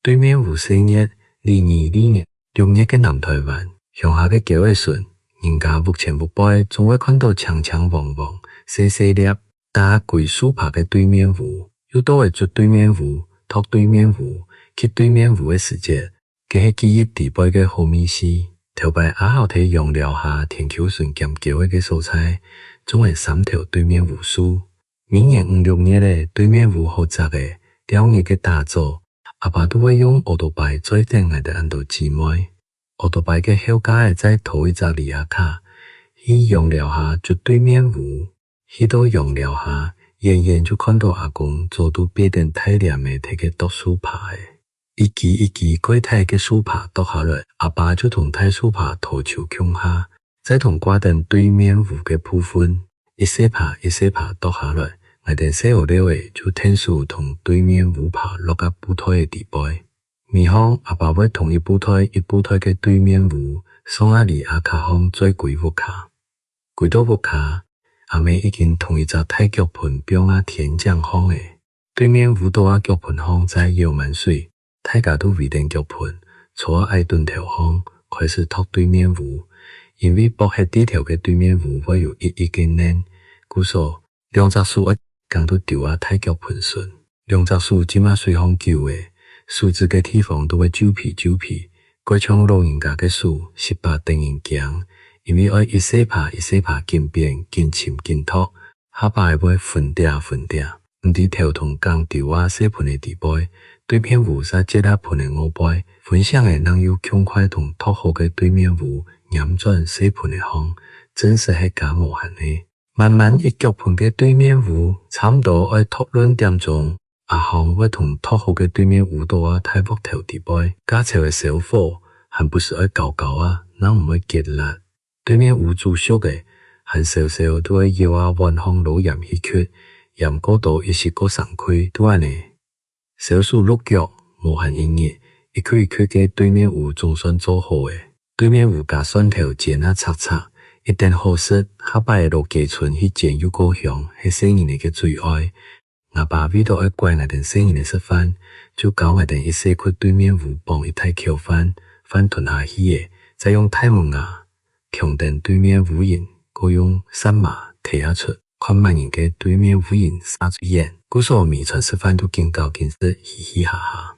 对面有生日，2022年6月嘅南台湾乡下嘅九月顺，人家目前目背总会看到长长旺旺、细细粒、搭贵树拍嘅对面湖，又都会做对面湖、托对面湖、去对面湖嘅时节，佢系记忆地背嘅好美食。头摆阿后睇用料下田口顺兼叫嘅蔬菜，总会3条对面湖树。明年5、6月咧，对面湖好杂嘅钓鱼嘅打造，阿爸都会用奥多拜做定嚟哋按到姊妹。奥多拜嘅后家系在头一只里亚卡，去用料下做对面湖，去到用料下，远远就看到阿公做到别定太黏嘅睇嘅读书牌。一支一支过太嘅树爬剁下来，阿爸就同太树爬头球穷下，再同挂等对面湖嘅部分，一些爬一些爬剁下来，我哋细学了嘅就天数同对面湖爬落个步台嘅地背。面方阿爸会同一步台嘅对面湖，送阿里阿卡方最贵屋卡，贵到屋卡，阿妹已经同一只太极盆标啊田江方嘅，对面湖到啊脚盆方在游满水。大家都为定脚盆，坐爱顿条方开始托对面湖，因为薄黑地条嘅对面湖会有一嘅黏，故所两只树一讲到丢啊太脚盆顺，两只树即马水方旧嘅，树枝嘅地方都会皱皮，过像老人家嘅树18等人行，因为爱一细拍渐变渐深渐托，下摆会分嗲，唔伫条同江丢啊细盆嘅地背。对面湖在接下盆的乌背，分享的能有强快同托好嘅对面湖，辗转四盆的方，真是系假无限的。慢慢一脚盆嘅对面湖，差唔多爱托2点钟，阿行会同托好嘅对面湖到啊太北头地背，加潮嘅小火，还不是爱搞啊，那唔会结辣。对面湖住宿嘅，还少少都会要啊晚风老盐去缺，盐嗰度一时个上开都安尼。小树鹿角无限营业，一区一区嘅对面湖总算做好诶。对面湖加蒜头剪啊擦，一定好食。下摆嘅落基村去剪又高香，系生人嘅最爱。阿爸为到爱乖我哋生人嘅食饭，就教我哋一些去对面湖帮一太桥饭吞下去嘅，再用太门牙强定对面湖人，嗰用山马提下出。看慢人嘅对面湖人撒嘴眼，故所面出食饭都见到见识嘻嘻哈哈。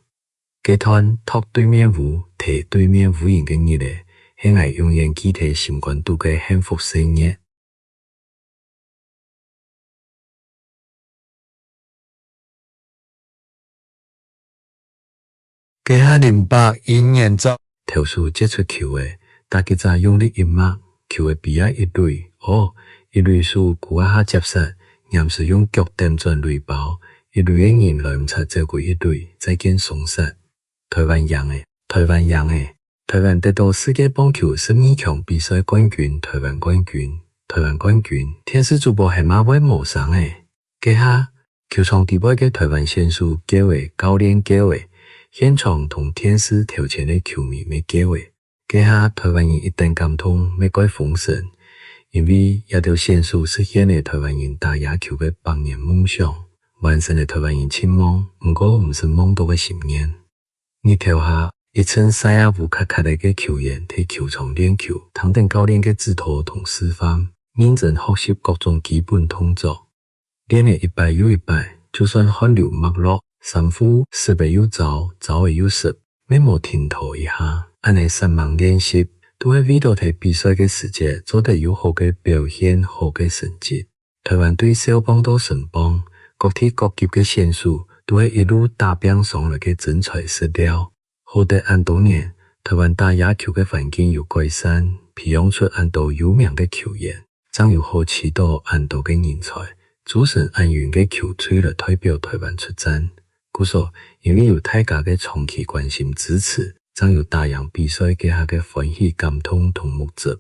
集团托对面湖提对面湖人嘅日咧，系我永远记提心肝度嘅幸福生日。家下08应验作条数接出球嘅，大家就用力一抹球嘅比啊一对一类数古啊下接实，也是用脚点转雷包，一类嘅人来唔出照顾一对，再见松实。台湾得到世界棒球12强比赛冠军，台湾冠军，天使主播系马威无上诶。家下球场地位嘅台湾选手叫为教练叫为，现场同天使调前嘅球迷咪叫为。家下台湾人一定感通咪该丰盛。因为一条线索实现了台湾人打野球的百年梦想，完成了台湾人亲梦，不过唔是梦到的10年。日头下，一群西亚乌卡卡的球员喺球场练球，通等教练嘅指导同示范，认真学习各种基本动作。练了一摆又一摆，就算汗流墨落，衫裤湿的又糟，糟的又湿，没冇停拖一下，按你3万练习。都会为到睇比赛嘅时节做得有好嘅表现，好嘅成绩。台湾队小帮到省帮，各体各级嘅选手都会一路打拼上来嘅真材实料。好得按多年，台湾打野球嘅环境有改善，培养出按多有名嘅球员，将有好许多按多嘅人才，组成按员嘅球队来代表台湾出战。故所因为有大家嘅长期关心支持。将有大洋比赛嘅下嘅欢喜感通同目标，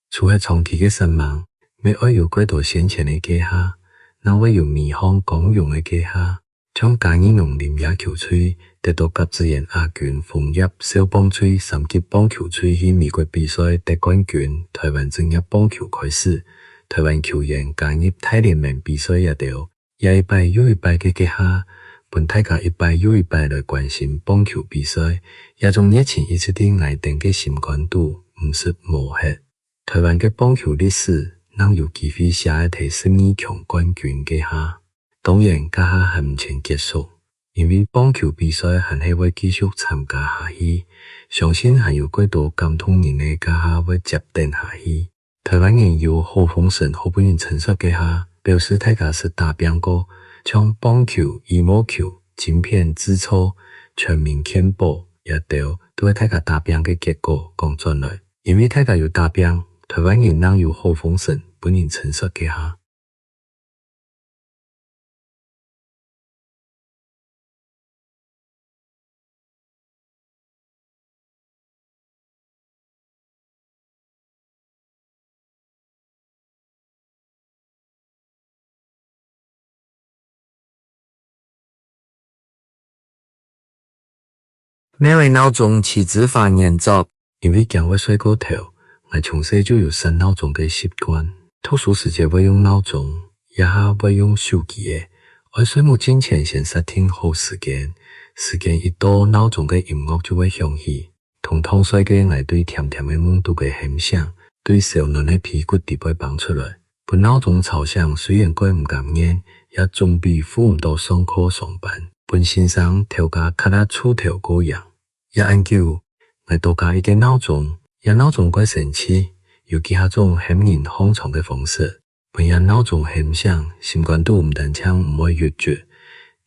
除系长期嘅失望，咪爱有几多先前嘅家下，那位有面向广用嘅家下，将嘉义农林野球区得到甲子园亚军枫叶小棒区3级棒球区去美国比赛得冠军，台湾正业棒球开始，台湾球员加入太联盟比赛一条，也一摆又一摆嘅家下，本大家一摆又一摆来关心棒球比赛，也从热情一直伫内定嘅心关度毋是无黑。台湾嘅棒球历史，咱有机会写一摕12强冠军嘅下，当然甲下还毋前结束，因为棒球比赛还系会继续参加下去，相信还有更多感动人嘅甲下会接电下去。台湾人由何鸿燊、何本人陈述嘅下，表示大家是大兵哥。将棒球、羽毛球、晶片制造全面填补，也都为大家打拼嘅结果讲出来。因为大家有打拼，台湾人能有何鸿燊本人陈述嘅下。每位闹钟起子发严重，因为讲我睡过头，我从小就有设闹钟嘅习惯。读书时节会用闹钟，也下会用手机嘅。我睡梦之前先设定好时间，时间一到，闹钟嘅音乐就会响起。通通睡嘅我对甜甜嘅梦都嘅很响，对小嫩嘅皮骨地会放出来。本闹钟吵响，虽然我唔甘愿，也总比付唔到上课上班。本先生调价较得出头嗰样。也研究，我多加一个闹钟，也闹钟怪神奇，有其他种很人放床的方式。本也闹钟很响，心关度唔但枪唔会越绝，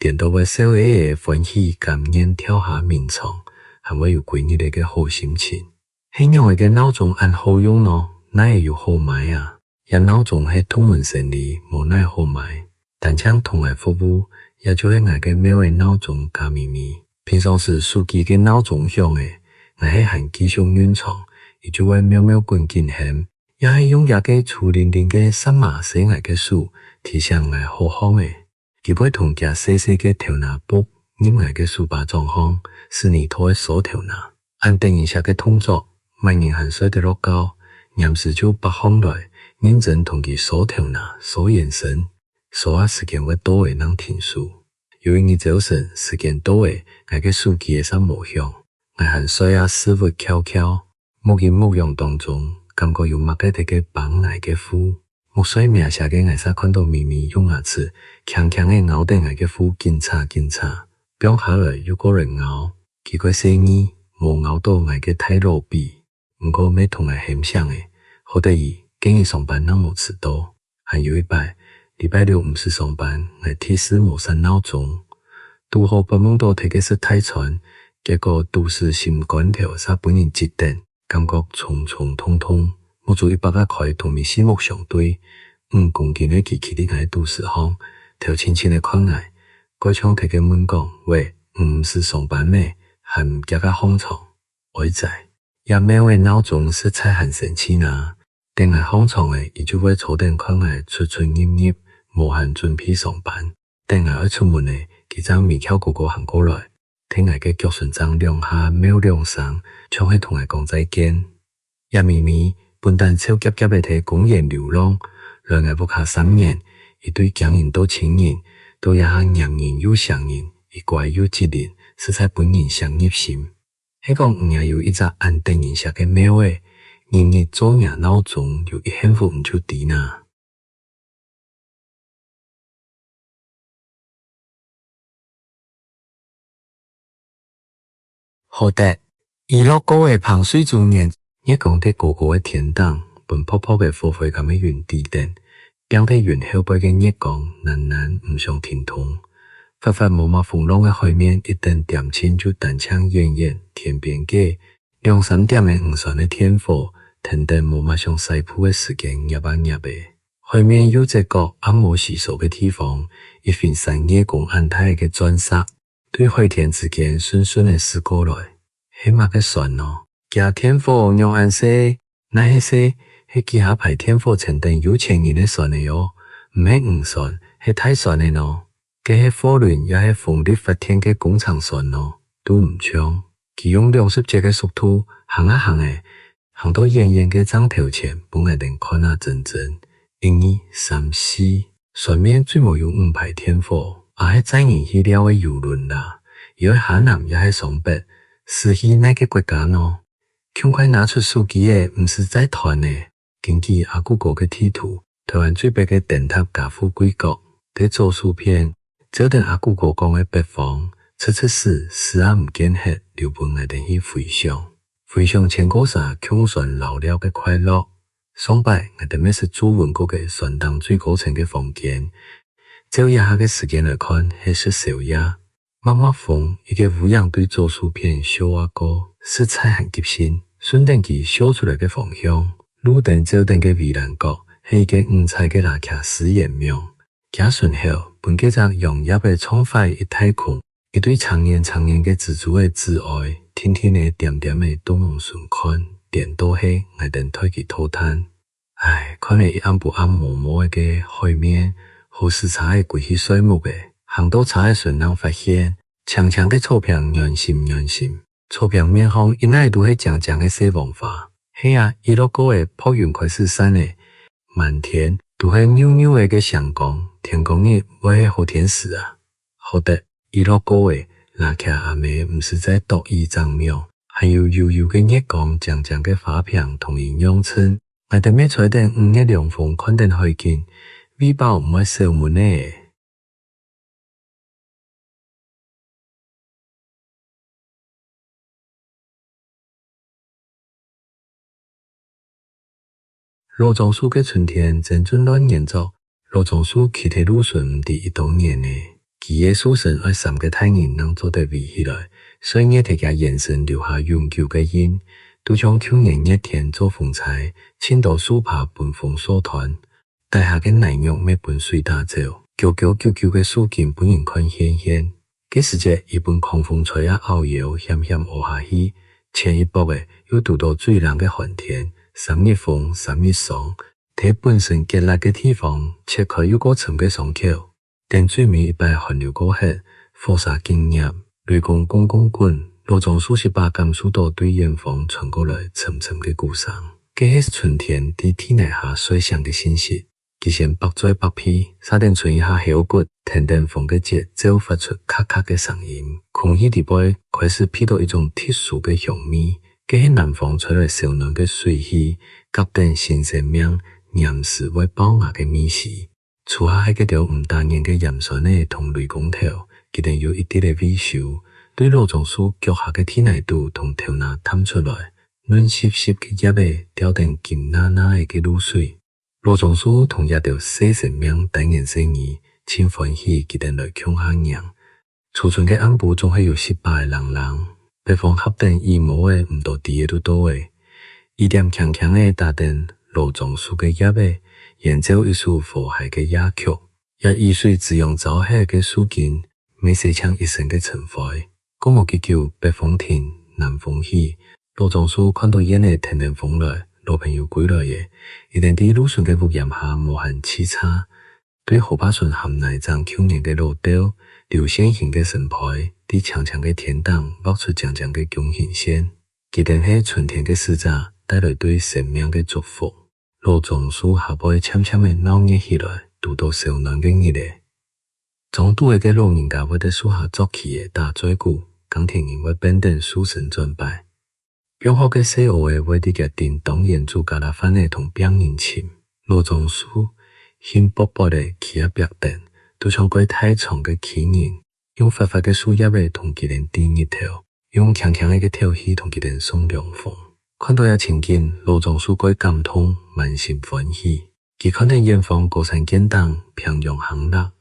电到会小嘅欢喜感恩跳下眠床，还会有几日嘅好心情。很样嘅闹钟按好用咯，那也有好买啊。也闹钟系通门生理，无奈好买，但枪同埋服务，也就系我嘅每位闹钟加咪咪。平常时手机嘅闹钟响诶，我系行继续运床，伊就会秒秒滚进行，也系用也嘅粗灵灵嘅三码写我嘅数，提醒我好好诶。佢会同夹细细嘅条拿簿，念我嘅书包状况，是你拖嘅锁条拿。按定一下嘅动作，每人行水得落高，念时就把放来，认真同佢锁条拿，锁眼神，锁下时间会多诶能停数。由于你早晨时间多诶，我嘅手机会上无响，我很需要思维悄悄，沐浴沐浴当中，感觉有擘嘅哋嘅绑牙嘅膚，木水名下嘅我上看到咪咪用牙齒，強強嘅咬定我嘅膚檢查檢查，表下來有個人咬，結果聲音冇咬到我嘅太露鼻，唔過咩同我很像誒，好得意，今日上班那冇遲到，還有一擺。禮拜六唔是上班，我提示冇設鬧鐘。拄好把夢到睇嘅是太傳，結果都是心關條煞本人節電，感覺重重痛痛。冇做100塊同面視目相對，5公斤嘅機器啲喺都市行，頭輕輕嘅看我，改槍睇嘅問講，喂，唔是上班咩？還唔夾個空床？我知，也每位鬧鐘是才很神奇呐。定係空床嘅，伊就會坐定看我出出入入。無限準備上班，等我一出門呢，佢將微巧哥哥行過來，聽我嘅腳唇張兩下，秒兩聲，像係同我講再見。一咪咪，本單超急急嘅睇公園流浪，兩個不下3年，一對強人到情人，都一下讓人又想人，一怪又激人，實在本人想入心。喺講唔也有一隻安定人下嘅喵誒，日日做嘢鬧鐘有一幸福唔就啲呐。好的，娛樂各位朋水主年，一講啲個個嘅天堂，本泡泡嘅火灰咁嘅原地點，講啲原後背嘅一講，難難唔想聽通。發發冇乜風浪嘅海面，一旦點清就單槍遠遠天邊嘅2-3點嘅唔算嘅天火，停定冇乜上西鋪嘅時間入啊入嘅。海面有隻角啱冇洗手嘅地方，一片山野共安泰嘅鑽石。對海天之間順順地駛過來，係乜嘅船咯？架天火讓安息，那係說係其他排天火成定有錢人嘅船嚟喲，唔係誤船，係太船嚟咯。嘅係貨輪也係風力發電嘅工廠船咯，都唔搶。佢用20隻嘅速度行啊行誒，行到遠遠嘅漲頭前，本來能看下真真。1、2、3、4，船面最冇有5排天火。迄载年去了的游轮啦，有海南也系上北，是去哪个国家呢？赶快拿出手机的，唔是在团的。根据阿古国嘅地图，台湾最北嘅电塔家富贵国，在做书片，照定阿古国讲嘅北方，测试死啊唔见血，留本来等去回想，回想前嗰啥穷酸老了嘅快乐。上摆我哋咩是朱文国嘅船当最高层嘅房间，照一下嘅时间来看，系是小鸭。妈妈风一个无样对做书片小阿哥，是菜很急心，顺定佢小出来嘅方向。路灯照灯嘅微蓝角，系一个五彩嘅拉卡实验庙。行顺后，本几只用叶嘅创坏一太空，一对长年嘅蜘蛛嘅挚爱，天天嘅点点嘅东望顺看，电都黑，我等推佢偷摊。唉，看嚟一暗不暗摸摸嘅海面，好视察嘅鬼气水木嘅。行到查的时候，发现长长的草坪圆心，草坪面方一内都是长长的小黄花。嘿啊，一路过的破云快是山的满田，都是袅袅的阳光，天公日我是好天使啊！好的，一路过的拉卡阿妹不是在独一张庙，还有悠悠的月光，长长的花片同营养村。我哋咩彩定五日凉风看定海景，微包唔会烧门呢。罗庄树嘅春天真正乱演奏，罗庄树其他路顺唔伫一度年呢，其嘅树身爱三个太人能做得围起来，所以热铁嘅眼神留下永久嘅印。都像去年热天做风采，青岛树爬本风所团，大下嘅奶肉咩本水打走，叫嘅树根本人看显显。这时节一本狂风吹啊遨游，险险下下去，前一步嘅又拄到最冷嘅寒天。三日风，三日霜，喺本身结辣嘅地方，切开又个沉嘅伤口，但水面一摆寒流过黑，火沙惊艳，雷公滚滚滚，罗庄数十把甘肃岛对远方传过来沉沉嘅鼓声。这是春天伫天内下水响嘅信息。其实北拽北偏，沙丁吹一下腰骨，停停风嘅节奏发出咔咔嘅声音，空气底部开始披到一种特殊嘅香味。这是南方吹来小暖嘅水气，夹定新鲜命，岩石为爆牙嘅美食。除下喺嗰條唔單然嘅鹽水呢，同雷公頭，佢哋有一啲嘅微笑，對羅莊樹腳下嘅天泥度同頭拿探出來，暖濕濕嘅葉嘅掉定金娜娜嘅露水。羅莊樹同一條細生命等人生意，真歡喜佢哋來強下人。初春嘅暗部總係有失敗嘅人。北方合定羽毛的唔到地嘅都多嘅，一點強強嘅打定羅莊樹嘅葉嘅，演奏一首和諧嘅雅曲，也以水自用走起嘅樹根，美寫唱一生嘅情懷。講我嘅叫北風停，南風起，羅莊樹看到煙嘅停停風來，老朋友歸來嘅，一定啲路順嘅屋檐下無限恻差，對河巴順含內張去年嘅路雕，流線型嘅神牌。啲長長嘅天燈畫出長長嘅弓形線，佢哋喺春天嘅時節帶來對生命嘅祝福。羅莊樹下背悄悄嘅鬧熱起來，度到小暖嘅日嚟。總督嘅老人家會喺樹下作起嘅大嘴鼓，鋼鐵人會變定樹神轉擺。標好嘅細路嘅會啲嘅電動演奏加拉翻嘅同邊人琴。羅莊樹輕薄薄嘅企喺壁頂，都像過太長嘅企人。用發發嘅樹葉嚟同佢哋點一頭，用強強嘅調戲同佢哋送涼風。看到有情景，羅莊樹該感動，滿心歡喜。佢看到遠方高山見燈，平陽行樂，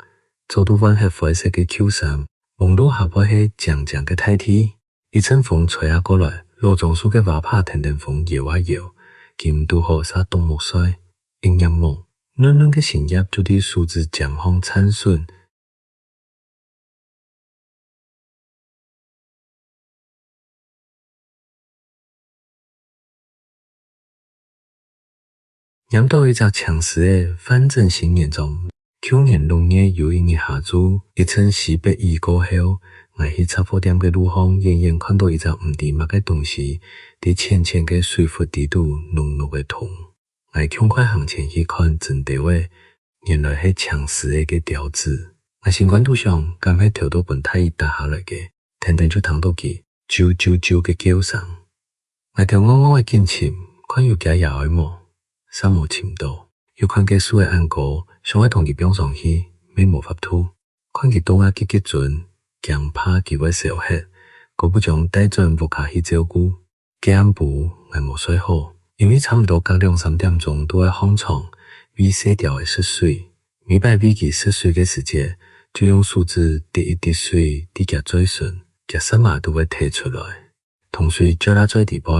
做到溫係灰色嘅秋衫，望到下坡係長長嘅大地。一陣風吹下過來，羅莊樹嘅瓦帕停停風搖啊搖，佢唔到河沙東木水，陰陰夢，暖暖嘅聲音就啲樹枝漸放參順。飲到一隻強勢嘅反正新年中，去年6月有一日下晝，一陣西北雨過後，我喺雜貨店嘅路上遠遠看到一隻唔知乜嘅東西，喺淺淺嘅水庫底度濃濃嘅痛。我趕快行前去看真地位，原來係強勢嘅雕子。若新管拄上，甘迄跳倒盆太伊搭下来嘅，天天就通倒去啾啾啾嘅叫声。若条嗡嗡嘅紧침看又加摇嘅毛，啥无침到，又看计输嘅暗哥，想要同佢表上去，免无法度。看佢倒啊急急阵，强拍佢要烧血，个不将带转屋下去照顾。几暗晡我无睡好，因为差不多隔2-3点钟都要放床，为洗掉嘅湿水。每摆为佢湿水嘅时节，就用梳子滴一滴水滴夹嘴唇，夹什么都会摕出来。同水叫他做地杯，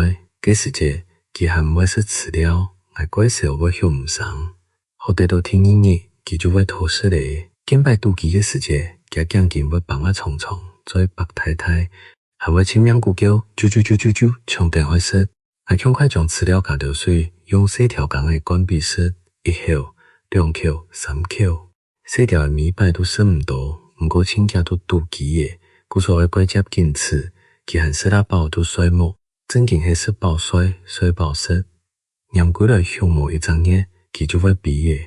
嘅时节佢还唔会食饲料，我过时会休唔上。好得到天热热，佢就会吐湿嚟。见摆肚脐嘅时节，佢赶紧会帮我冲冲，做白太太。还会清两股叫，啾啾啾啾啾，冲电话室，还赶快将饲料加掉水，用4条钢的管鼻室，1口、2口、3口，洗掉的米摆都洗唔到，不过亲家都肚脐的，故所的关节紧刺，其含洗拉包都衰木，正经系洗包衰，水包湿，念几来胸毛一张热，佢就会闭的，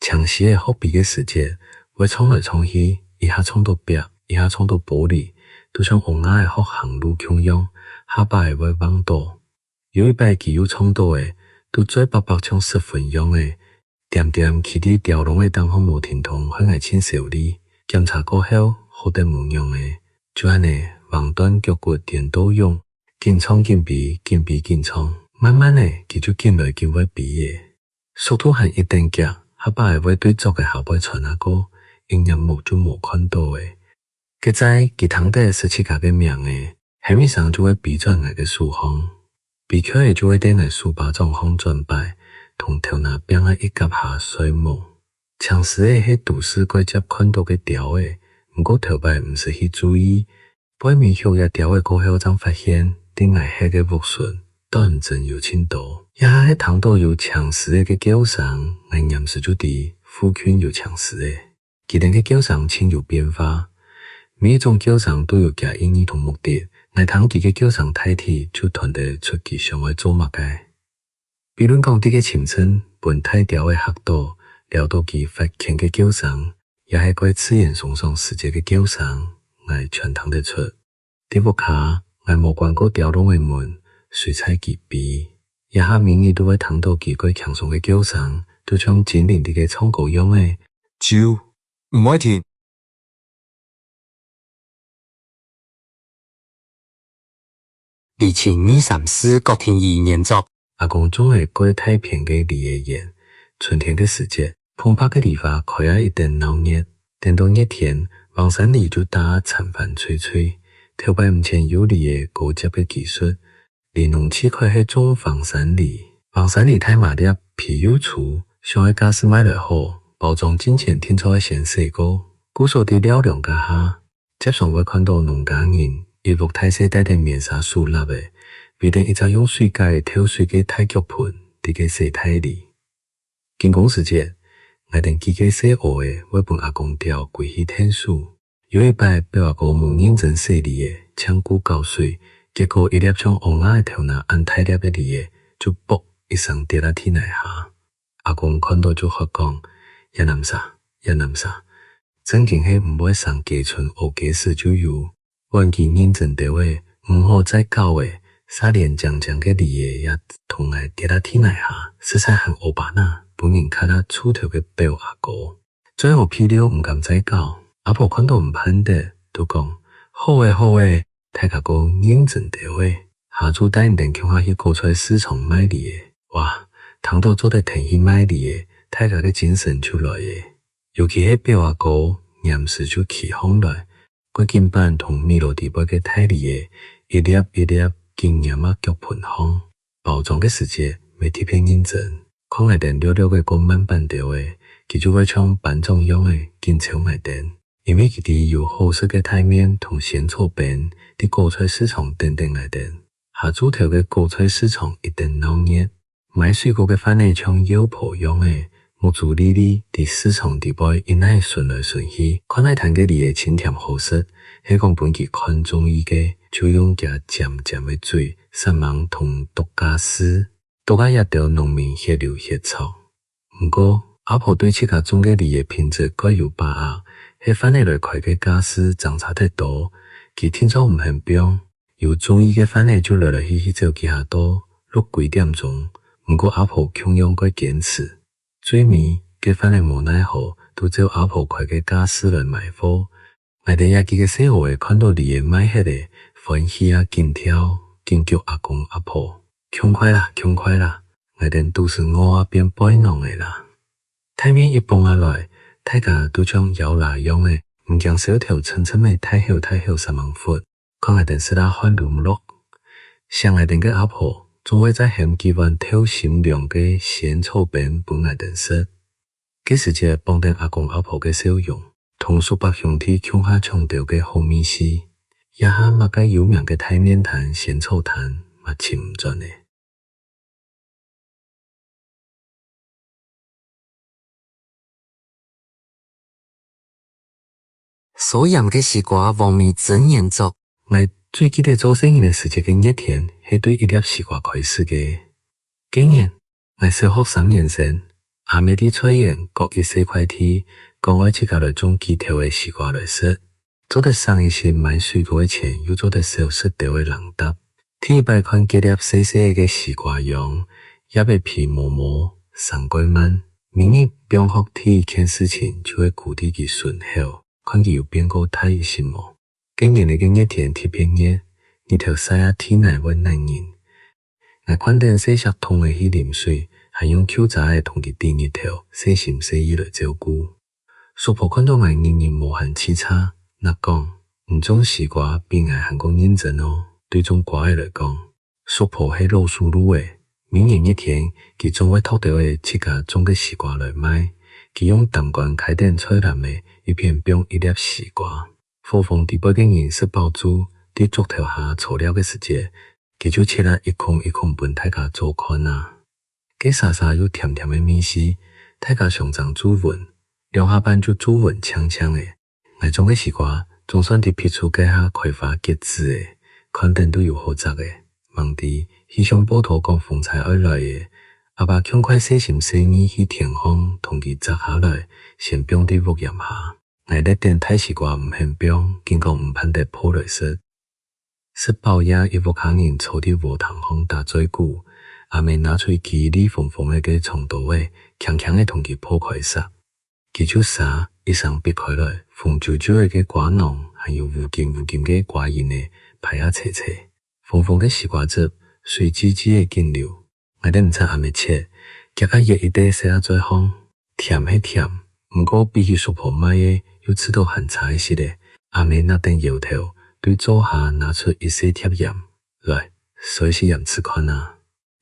长时的好闭的时节，会冲来冲去，一下冲到壁，一下冲到玻璃。都像王仔的福行路汹涌，下摆会往倒。有一摆佢有冲到的，都嘴白白像湿粉样的，点点去伫吊笼的东方无停通，很爱亲手里检查过后，好得无用的，就安尼王端脚骨颠倒用，紧冲紧闭，紧闭紧冲，慢慢的佢就紧来紧会闭的。速度还一定急，下摆会对足的下摆传啊个，营养木就无看到的。佢知佢堂弟17家嘅名嘅，下面上就会比转我嘅数方，比起来就会等来数把状况转摆，同头那边啊一夹下水木。强势嘅迄杜氏关节看到嘅条嘅，不过头摆唔是去注意，背面向也条嘅过后才发现，顶下迄个木笋断针有轻多，也迄堂度有强势嘅叫声，我念是就伫腹腔有强势嘅，佢哋嘅叫声轻有变化。每一种叫声都有其意义同目的，我通佢嘅叫声代替就传递出佢想要做乜嘅。比如讲，啲嘅青春本太调嘅黑度，聊到佢发强嘅叫声，也系佢刺眼耸耸世界嘅叫声，我全听得出。啲屋下我无关过吊笼嘅门，水彩佢鼻，也下明日都会听到佢佢强壮嘅叫声，都像精灵啲嘅唱歌样嘅。啾，唔可以停。2024國田二年作，阿公總係過太平嘅梨嘅園，春天嘅時節，澎湃嘅梨花開啊一定鬧熱，等到熱天，黃山梨就打殘帆吹吹，頭擺唔前有梨嘅高級嘅技術，梨農氣開係種黃山梨，黃山梨太麻粒，皮又粗，想要假使買來好，包裝之前聽出來先洗過，古數啲料量家下，接上會看到農家人。一路太細帶定面紗樹立嘅，必定一直用水解挑水嘅太極盤，啲嘅洗太梨。經過時節，我定記嘅洗學嘅，會幫阿公調歸去天數。有一擺俾阿公冇認真洗梨嘅，搶古搞水，結果一粒像黃鴨嘅頭拿按太粒嘅梨嘅，就啵一聲跌落天底下。阿公看到就發講，一諗啥，真正係唔會上幾寸學幾時就有。阮佢認真地話，唔好再搞嘅，沙連將嘅梨嘅也同來跌落天底下，實在很歐巴那，本人看他出頭嘅表阿哥。最後批了唔敢再搞，阿婆看到唔盼得，都講好誒，大家哥認真地話，下晝帶人叫下去搞出來市場賣梨嘅，哇，堂到做得停去賣梨嘅，大家嘅精神出來嘅，尤其係表阿哥，念時就起哄來。我根本同米羅地杯嘅太梨嘅一粒一粒經驗啊腳盤香，包裝嘅時節未貼片認真，看外電溜溜嘅個慢板條嘅，佢就會像板種樣嘅緊俏外電，因為佢哋有好色嘅台面同鮮草邊，啲高菜市場等等外電，下主條嘅高菜市場一定鬧熱，買水果嘅販嚟像腰婆樣嘅。木竹哩哩伫市場地位因奈順來順去，看來談嘅梨嘅清甜好食，係講本期看中意嘅，就用夾漸漸嘅水，撒網同獨家絲，獨家也到農民血流血草。不過阿婆對這個種嘅梨嘅品質各有把握，迄翻下来快嘅家私长差得多，佢天早唔肯表，由中医嘅翻下就落来去做其他多，6几点钟，毋过阿婆强勇佢坚持，最暝嘅翻嚟无奈何，都只有阿婆快嘅家私来买货。我哋也幾個細號嘅看到你嘅買迄個，歡喜啊，緊跳，緊叫阿公阿婆，窮快啦，窮快啦，我哋都是我啊變擺弄嘅啦。太面一蹦下來，大家都將搖啦用嘅，唔將小條層層嘅太後3萬闊，看我哋是啦看lum落。像我哋嘅阿婆，總會在嫌幾碗挑心涼嘅鹹臭餅本我哋食，幾時節幫定阿公阿婆嘅小用。同蘇北兄弟鄉下強調嘅好美食，也下乜嘅有名嘅太面壇、鹹臭壇，嘛尋唔盡嘅。所飲嘅西瓜黃味真嚴重。我最記得做生意嘅時節嘅一天，係對一粒西瓜開始嘅。竟然我小學3年生，阿妹啲菜園各一4塊地。講我自家來種幾條嘅西瓜來食，做得生意時買水果嘅錢，又做得少食掉嘅人答。第一擺看幾粒細細嘅西瓜樣，也被皮磨磨，生過慢。明日變學第一件事情就會顧啲佢順口，看佢有變過太什麼。今年嘅一天特別熱，呢條西亞天內會難人。我看到細小桶嘅去啉水，還用口罩同佢墊一條，細心細意來照顧。叔婆看到我仍然無限恻差，那講唔種西瓜比我還講認真哦。對種瓜嘅來講，叔婆係老輸路嘅。明年一天，佢總會偷到嘅自家種嘅西瓜來賣。佢用燈管開電吹藍嘅，一片變一粒西瓜。火風地背嘅人食飽煮，啲竹頭下炒料嘅時節，佢就切啦一空一空本大家做看啊。幾沙沙又甜甜嘅米絲，大家上漲煮勻。兩下班就煮勻嗆嗆嘅，我種嘅西瓜總算啲皮粗計下開花結籽嘅，看定都有好食嘅。望啲氣象報道講風采而來嘅，阿爸強快細心細意去田荒同佢摘下來，先冰啲屋檐下。我哋點睇西瓜唔肯冰，見講唔盼得破來食。食飽也一屋客人坐啲禾塘巷打嘴鼓，阿妹拿出佢李鳳鳳嘅長刀嘅，強強嘅同佢破開食。佢就撒一上別開來，風啾啾嘅瓜囊，還有烏金嘅瓜葉呢，排下斜斜，豐豐嘅西瓜汁，水滋滋嘅勁流。我哋唔知阿妹切，夾下熱一啲食下最香，甜係甜，唔過比起叔婆買嘅，又吃到很差些嘅。阿妹那等搖頭，對桌下拿出一些貼鹽來，水是鹽吃看啊。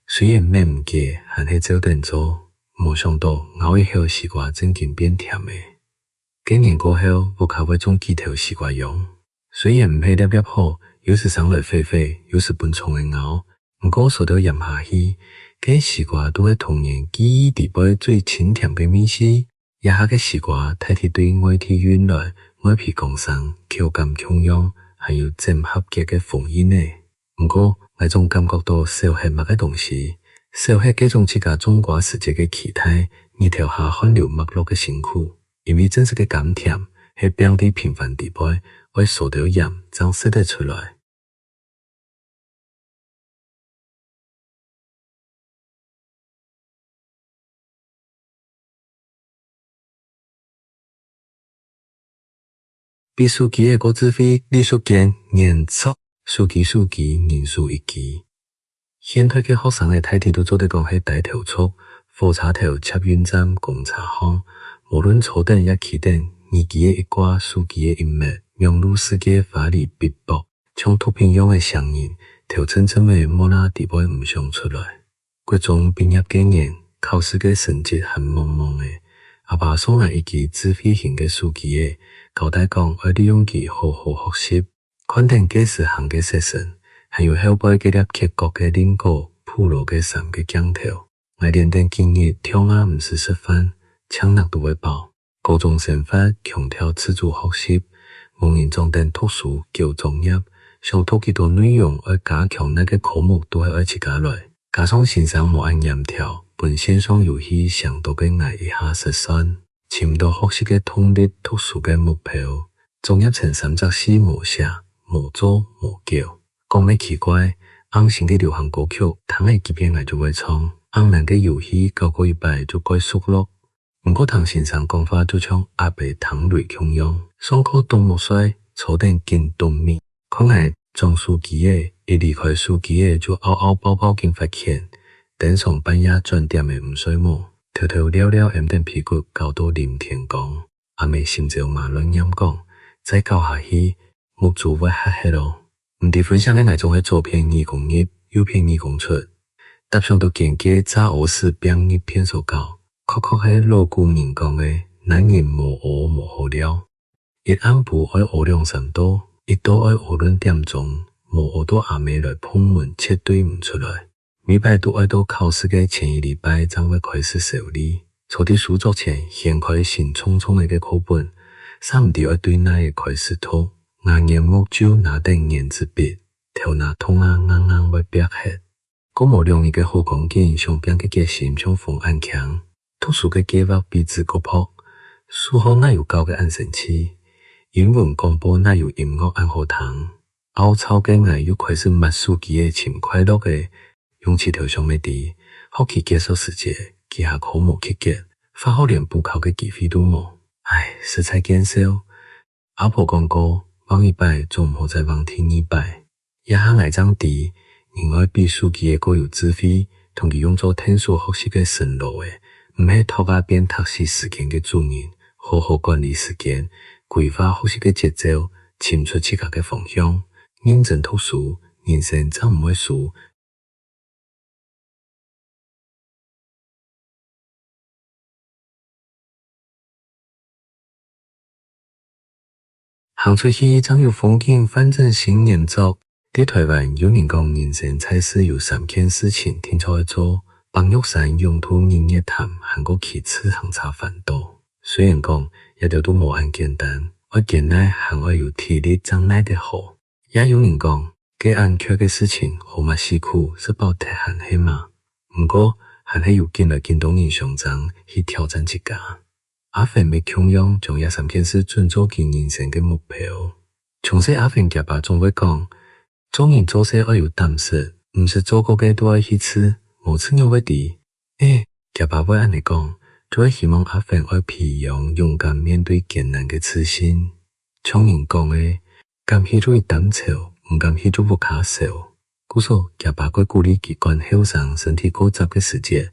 雖然咩唔記，還係照定做。冇想到咬一口西瓜真竟變甜嘅。幾年過後，我靠會種幾條西瓜樣，雖然唔係粒粒好，有時生來肥肥，有時笨重嘅咬，唔過受到飲下去，嘅西瓜都係童年記憶地背最清甜嘅美食。一下嘅西瓜睇睇對外體原來外皮講生，口感強樣，還有正合格嘅風味呢。唔過我總感覺到少係乜嘅東西。小黑這種自家種瓜時節嘅期待，一條下汗流脈絡嘅辛苦，因為真實嘅甘甜係變啲平凡地背，會受到鹽才食得出來。比書記嘅國資費李淑健嚴肅，書記人數一記。現代嘅學生嘅態度都做得講係大頭粗，火車頭、捷運站、公車行，無論坐等也企等，二記嘅一掛，書記嘅一幕，讓路世界法理逼迫，像毒品樣嘅聲音，條真正嘅莫拉地位唔想出來。各種畢業嘅人，考試嘅成績很茫茫嘅，阿爸送來一記自費型嘅書記嘅，交代講要利用佢好好學習，肯定幾時行嘅學生。還有後輩嘅粒結國嘅領果，鋪路嘅三個鏡頭，我連定今日跳下唔是食飯，搶納都會飽。高中生法強調自主學習，無人裝定讀書叫專業，想讀幾多內容而加強那個科目都係要自家來。加上線上冇按嚴條，本線上遊戲上到嘅挨一下實算，深度学习嘅统一读书嘅目标，总结成3则诗：无写、无做、无叫。讲咩奇怪？红星嘅流行歌曲，通嘅几篇来就会唱；红人嘅游戏，交过一摆就改速落。毋过唐先生讲法就像阿伯唐雷穷样，上课动木衰，坐定见动面。可能装书机嘅，一离开书机嘅就嗷嗷包包经发现，等上半夜转点嘅毋睡梦，偷偷了了掩定屁股搞到临天光。阿妹心照马乱音讲，再搞下去，木做会黑黑咯。毋伫分享嘅那种嘅左偏义工业，右偏义工出，搭上到见嘅早俄式变一片手稿，确系锣鼓人讲嘅，男人无学无好了。一暗部爱学2、3多，一多爱学2点钟，无学到阿妹来碰门，绝对唔出来。每摆都爱到考试嘅前1礼拜才会开始受理。坐伫书桌前，掀开兴冲冲嘅课本，三唔掉爱对那嘅开始读。牙研木酒拿定圆珠笔，头拿痛硬硬为白黑。嗰无容易嘅好钢筋，上边嘅结心像风暗强。读书嘅计划比字个朴，数学哪有教嘅按神器？英文广播哪有音乐按好听？凹槽嘅牙又开始抹书机嘅轻快乐嘅，用起头上嘅滴，学期结束时节，记下科目去结，发好连补考嘅机会都无。唉，实在减少。阿婆讲过。放一摆，总唔好再放听一摆。也下挨张地，另外比书记嘅个有智慧，同佢用作听书学习嘅神路嘅，唔系拖下边读书时间嘅主人，好好管理时间，规划学习嘅节奏，清出自家嘅方向，认真读书，人生真唔会输。行出去真有风景，反正新年早。喺台湾有人讲人生在世有3件事情挺错做，帮玉山用途日夜谈，韩国其次行差繁多。虽然讲一条都无很简单，我见来还爱有体力长来得好。也有人讲，给安缺嘅事情好嘛辛苦，是报太寒气嘛。不过还系有见来见到人上涨去挑战自家。阿芬未强样将这3件事准做佢人生嘅目标。从细阿芬家爸总会讲，做人做事要有胆识，唔是做过嘅都爱去吃，无吃又会滴。家爸会安尼讲，就会希望阿芬爱培养勇敢面对艰难嘅自信。像人讲嘅，甘去做一胆臭，唔甘去做不卡手。故说家爸会鼓励佢管后生身体复杂嘅时节，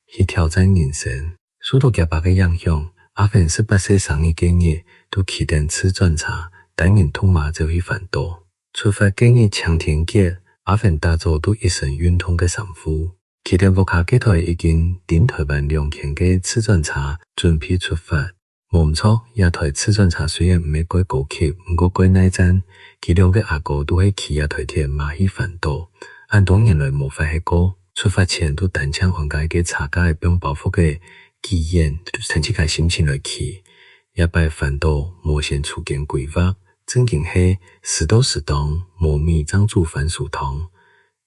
去挑战人生。受到家爸嘅影响。阿芬18岁上一个月都起点吃转茶，单人痛麻就去反多。出发今日强田节，阿芬打造都一身运动嘅衫裤。起点福卡机台已经顶台湾2天嘅吃转茶准备出发。冇错，亚台吃转茶虽然唔系改高级，唔过改耐战，其2个阿哥都系起亚台铁马去反多。按多年来冇发起过，出发前都单枪换解嘅茶家不用包袱嘅。体验趁自己心情来去，也摆反倒无先出见规划，正经系时到时当，无米长煮番薯汤。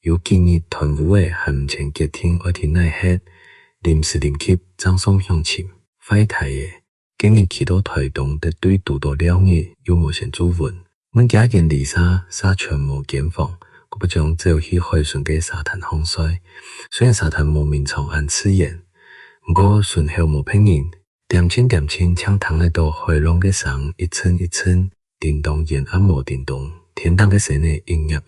有建议团务诶，还唔前决定爱听奈黑，临时临刻张松向前，快台诶，今日去到台东的对拄到了嘢，有无先做稳。阮家件泥沙全无减放，我不将只有去海顺嘅沙滩风水，虽然沙滩无面朝按刺眼。不过顺后无骗人，点清抢糖来到海浪嘅上一层一层，叮咚沿暗无叮咚，天堂嘅声呢音乐，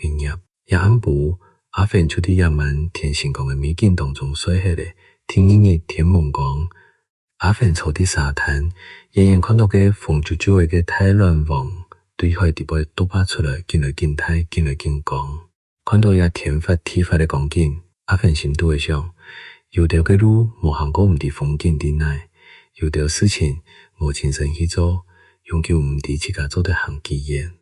也暗部阿芬就伫夜晚天星光嘅美景当中睡起来，听音乐天蒙光。阿芬坐伫沙滩，远远看到嘅风啾啾嘅太乱网，对海底部都拔出来，进来进太，进来进光，看到也天发地发嘅光景，阿芬心都会想。有条嘅路无行过唔伫风景之内，有条事情无亲身去做，永久唔伫自家做得行经验。